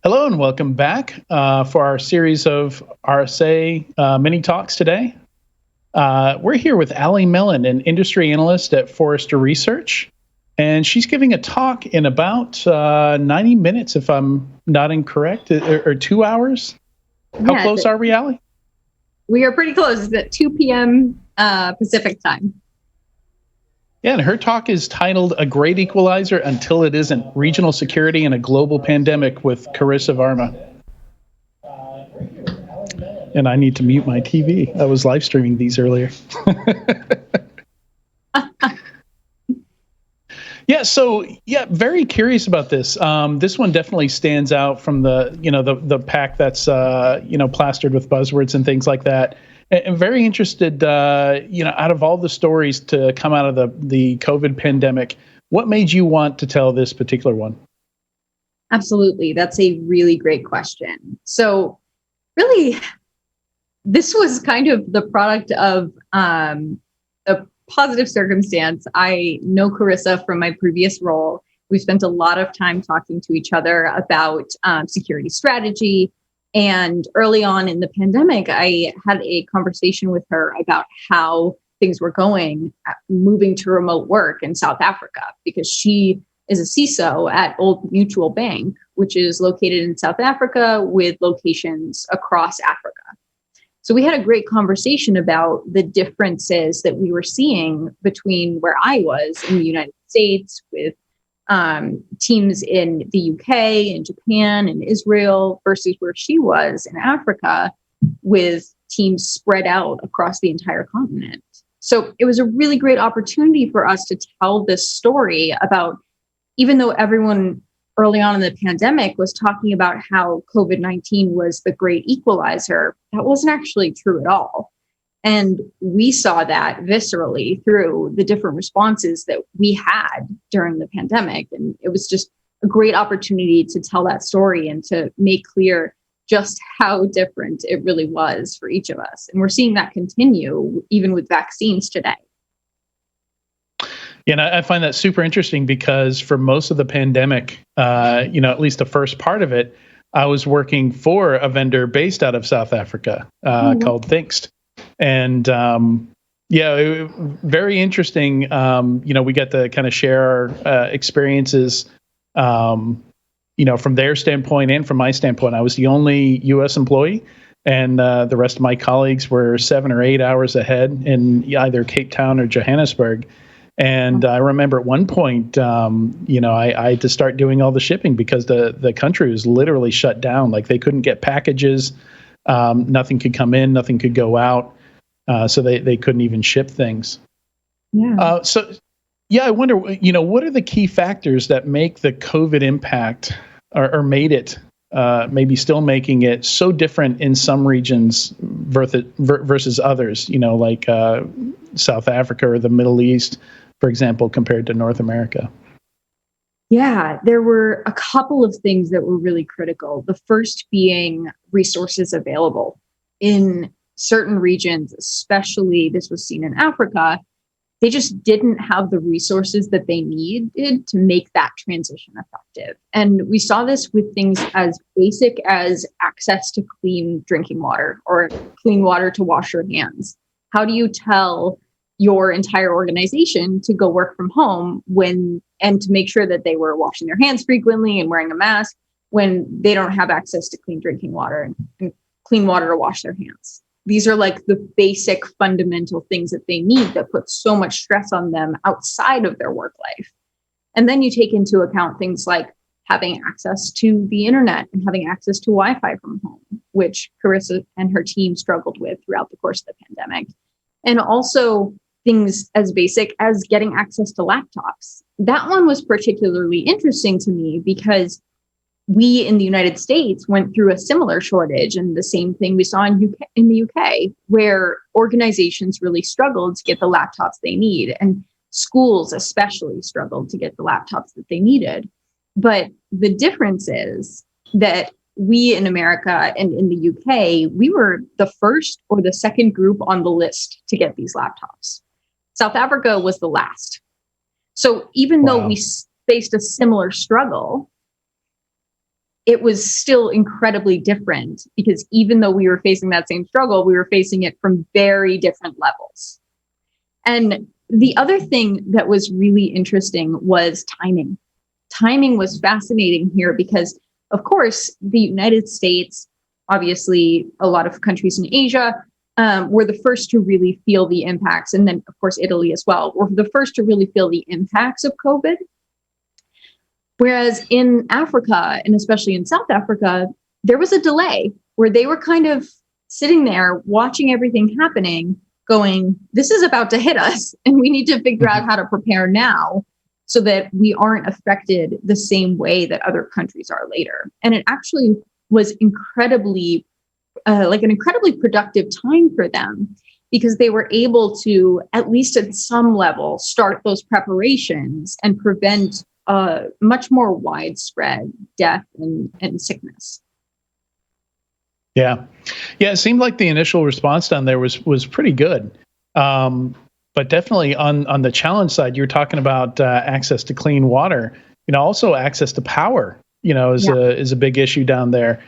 Hello and welcome back for our series of RSA mini talks today. We're here with Allie Mellen, an industry analyst at Forrester Research, and she's giving a talk in about 90 minutes, if I'm not incorrect, or 2 hours. How close are we, Allie? We are pretty close. It's at 2 p.m. Pacific time. Yeah, and her talk is titled A Great Equalizer Until It Isn't, Regional Security in a Global Pandemic with Kerissa Varma. And I need to mute my TV. I was live streaming these earlier. Very curious about this. This one definitely stands out from the pack that's plastered with buzzwords and things like that. And very interested, out of all the stories to come out of the COVID pandemic, what made you want to tell this particular one? Absolutely. That's a really great question. So really, this was kind of the product of a positive circumstance. I know Kerissa from my previous role. We spent a lot of time talking to each other about security strategy. And early on in the pandemic, I had a conversation with her about how things were going, moving to remote work in South Africa, because she is a CISO at Old Mutual Bank, which is located in South Africa with locations across Africa. So we had a great conversation about the differences that we were seeing between where I was in the United States with teams in the UK, in Japan, and Israel versus where she was in Africa with teams spread out across the entire continent. So it was a really great opportunity for us to tell this story about, even though everyone early on in the pandemic was talking about how COVID-19 was the great equalizer, that wasn't actually true at all. And we saw that viscerally through the different responses that we had during the pandemic. And it was just a great opportunity to tell that story and to make clear just how different it really was for each of us. And we're seeing that continue even with vaccines today. Yeah, and I find that super interesting because for most of the pandemic, at least the first part of it, I was working for a vendor based out of South Africa called Thinkst. And very interesting. We get to kind of share our experiences, from their standpoint and from my standpoint. I was the only U.S. employee, and the rest of my colleagues were 7 or 8 hours ahead in either Cape Town or Johannesburg. And I remember at one point, I had to start doing all the shipping because the country was literally shut down. Like they couldn't get packages, nothing could come in, nothing could go out. So they couldn't even ship things. Yeah. I wonder, what are the key factors that make the COVID impact or made it, maybe still making it so different in some regions versus others, like South Africa or the Middle East, for example, compared to North America? Yeah, there were a couple of things that were really critical. The first being resources available in certain regions, especially this was seen in Africa. They just didn't have the resources that they needed to make that transition effective. And we saw this with things as basic as access to clean drinking water or clean water to wash your hands. How do you tell your entire organization to go work from home and to make sure that they were washing their hands frequently and wearing a mask when they don't have access to clean drinking water and clean water to wash their hands? These are like the basic fundamental things that they need that put so much stress on them outside of their work life. And then you take into account things like having access to the internet and having access to Wi-Fi from home, which Kerissa and her team struggled with throughout the course of the pandemic. And also things as basic as getting access to laptops. That one was particularly interesting to me because we in the United States went through a similar shortage, and the same thing we saw in the UK, where organizations really struggled to get the laptops they need, and schools especially struggled to get the laptops that they needed. But the difference is that we in America and in the UK, we were the first or the second group on the list to get these laptops. South Africa was the last. So even though we faced a similar struggle, it was still incredibly different because even though we were facing that same struggle, we were facing it from very different levels. And the other thing that was really interesting was timing. Timing was fascinating here because, of course, the United States, obviously a lot of countries in Asia, were the first to really feel the impacts. And then, of course, Italy as well, were the first to really feel the impacts of COVID. Whereas in Africa, and especially in South Africa, there was a delay where they were kind of sitting there watching everything happening, going, this is about to hit us, and we need to figure out how to prepare now so that we aren't affected the same way that other countries are later. And it actually was incredibly, an incredibly productive time for them because they were able to, at least at some level, start those preparations and prevent much more widespread death and sickness. Yeah. It seemed like the initial response down there was pretty good. But definitely on the challenge side, you're talking about access to clean water. Also access to power. Is a big issue down there.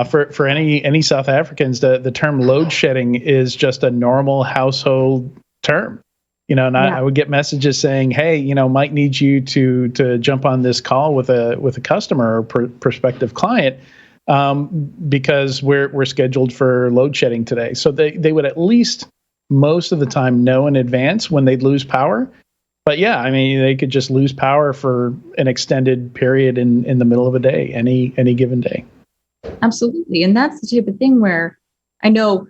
For any South Africans, the term load shedding is just a normal household term. I would get messages saying, "Hey, Mike needs you to jump on this call with a customer or prospective client because we're scheduled for load shedding today." So they would at least most of the time know in advance when they'd lose power. But yeah, they could just lose power for an extended period in the middle of a day, any given day. Absolutely, and that's the type of thing where I know.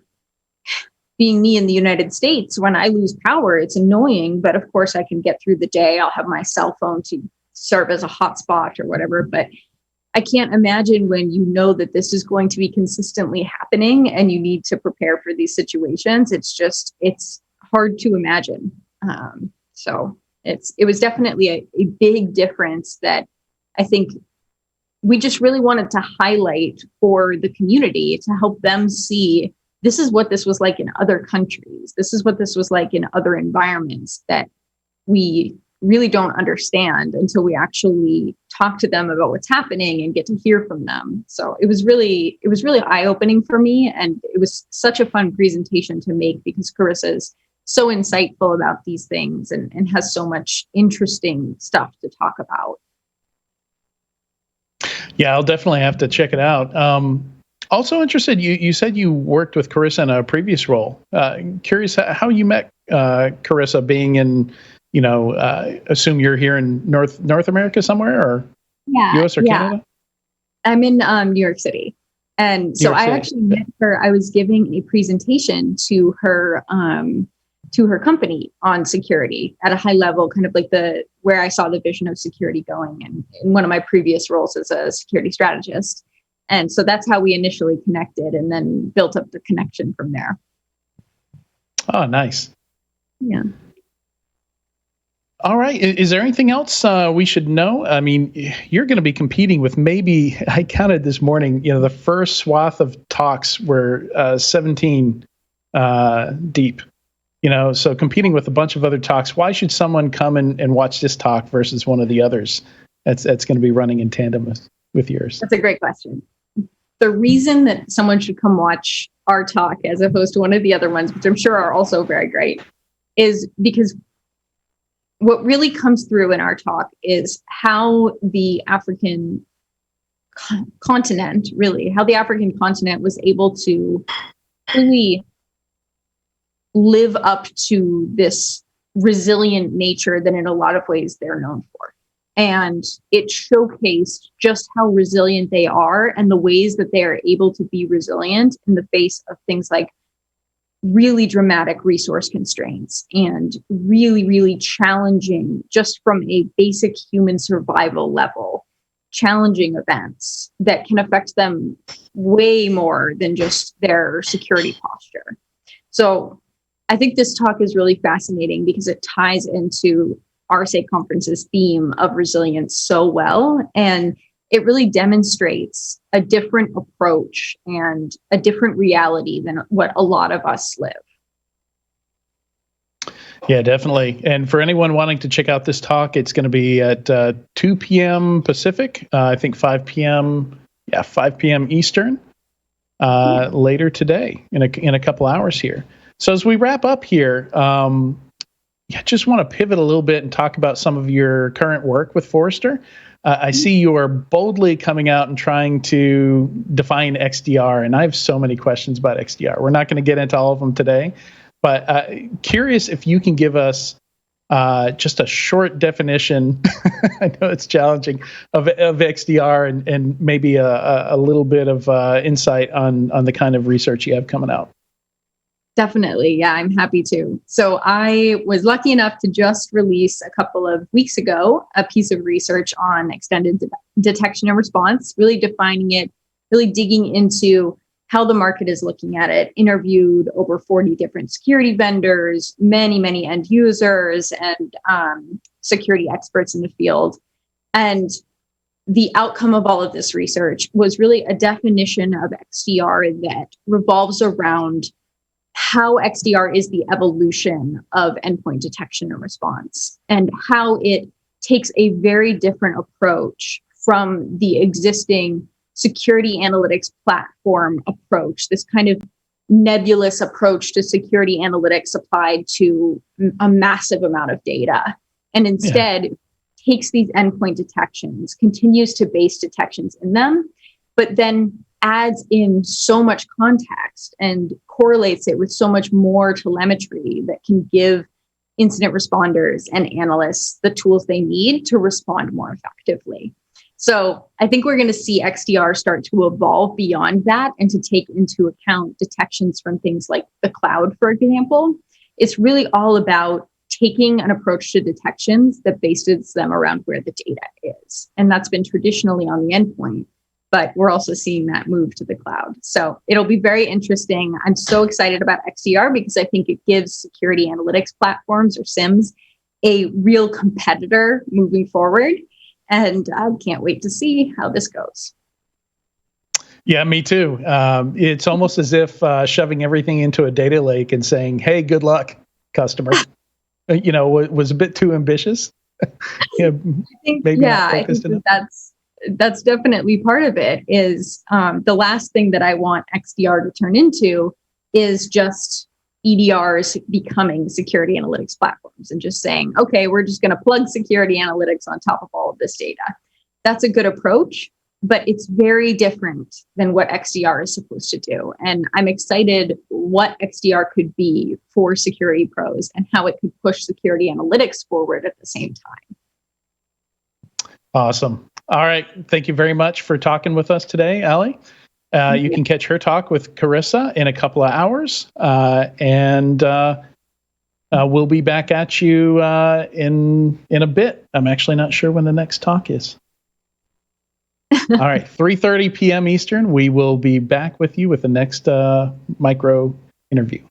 Being me in the United States, when I lose power, it's annoying, but of course I can get through the day. I'll have my cell phone to serve as a hotspot or whatever, but I can't imagine when you know that this is going to be consistently happening and you need to prepare for these situations. It's hard to imagine. So it was definitely a big difference that I think we just really wanted to highlight for the community to help them see this is what this was like in other countries. This is what this was like in other environments that we really don't understand until we actually talk to them about what's happening and get to hear from them. So it was really eye-opening for me. And it was such a fun presentation to make because Kerissa is so insightful about these things and has so much interesting stuff to talk about. Yeah, I'll definitely have to check it out. Also interested, you said you worked with Kerissa in a previous role. Curious how you met Kerissa, being in, assume you're here in North America somewhere, or US or Canada? I'm in New York City. And so I actually met her. I was giving a presentation to her company on security at a high level, kind of like where I saw the vision of security going, and in one of my previous roles as a security strategist. And so that's how we initially connected and then built up the connection from there. Oh, nice. Yeah. All right. Is there anything else we should know? You're going to be competing with, maybe, I counted this morning, the first swath of talks were 17 deep. So competing with a bunch of other talks, why should someone come and watch this talk versus one of the others that's going to be running in tandem with yours? That's a great question. The reason that someone should come watch our talk as opposed to one of the other ones, which I'm sure are also very great, is because what really comes through in our talk is how the African continent was able to really live up to this resilient nature that in a lot of ways they're known for. And it showcased just how resilient they are and the ways that they are able to be resilient in the face of things like really dramatic resource constraints and really, really challenging, just from a basic human survival level, challenging events that can affect them way more than just their security posture. So I think this talk is really fascinating because it ties into RSA Conference's theme of resilience so well. And it really demonstrates a different approach and a different reality than what a lot of us live. Yeah, definitely. And for anyone wanting to check out this talk, it's going to be at 2 p.m. Pacific, I think 5 p.m. 5 p.m. Eastern later today in a couple hours here. So as we wrap up here, just want to pivot a little bit and talk about some of your current work with Forrester. I see you are boldly coming out and trying to define XDR, and I have so many questions about XDR. We're not going to get into all of them today, but curious if you can give us just a short definition. I know it's challenging of XDR and maybe a little bit of insight on the kind of research you have coming out. Definitely. Yeah, I'm happy to. So I was lucky enough to just release a couple of weeks ago a piece of research on extended detection and response, really defining it, really digging into how the market is looking at it, interviewed over 40 different security vendors, many end users, and security experts in the field. And the outcome of all of this research was really a definition of XDR that revolves around how XDR is the evolution of endpoint detection and response, and how it takes a very different approach from the existing security analytics platform approach, this kind of nebulous approach to security analytics applied to a massive amount of data, and instead takes these endpoint detections, continues to base detections in them, but then adds in so much context and correlates it with so much more telemetry that can give incident responders and analysts the tools they need to respond more effectively. So I think we're going to see XDR start to evolve beyond that and to take into account detections from things like the cloud, for example. It's really all about taking an approach to detections that bases them around where the data is. And that's been traditionally on the endpoint, but we're also seeing that move to the cloud. So it'll be very interesting. I'm so excited about XDR because I think it gives security analytics platforms, or SIEMs, a real competitor moving forward. And I can't wait to see how this goes. Yeah, me too. It's almost as if shoving everything into a data lake and saying, hey, good luck, customer, was a bit too ambitious. I think that's definitely part of it. Is the last thing that I want XDR to turn into is just EDRs becoming security analytics platforms and just saying, okay, we're just going to plug security analytics on top of all of this data. That's a good approach, but it's very different than what XDR is supposed to do. And I'm excited what XDR could be for security pros and how it could push security analytics forward at the same time. Awesome. All right. Thank you very much for talking with us today, Allie. You can catch her talk with Kerissa in a couple of hours, and we'll be back at you in a bit. I'm actually not sure when the next talk is. All right, 3:30 p.m. Eastern. We will be back with you with the next micro interview.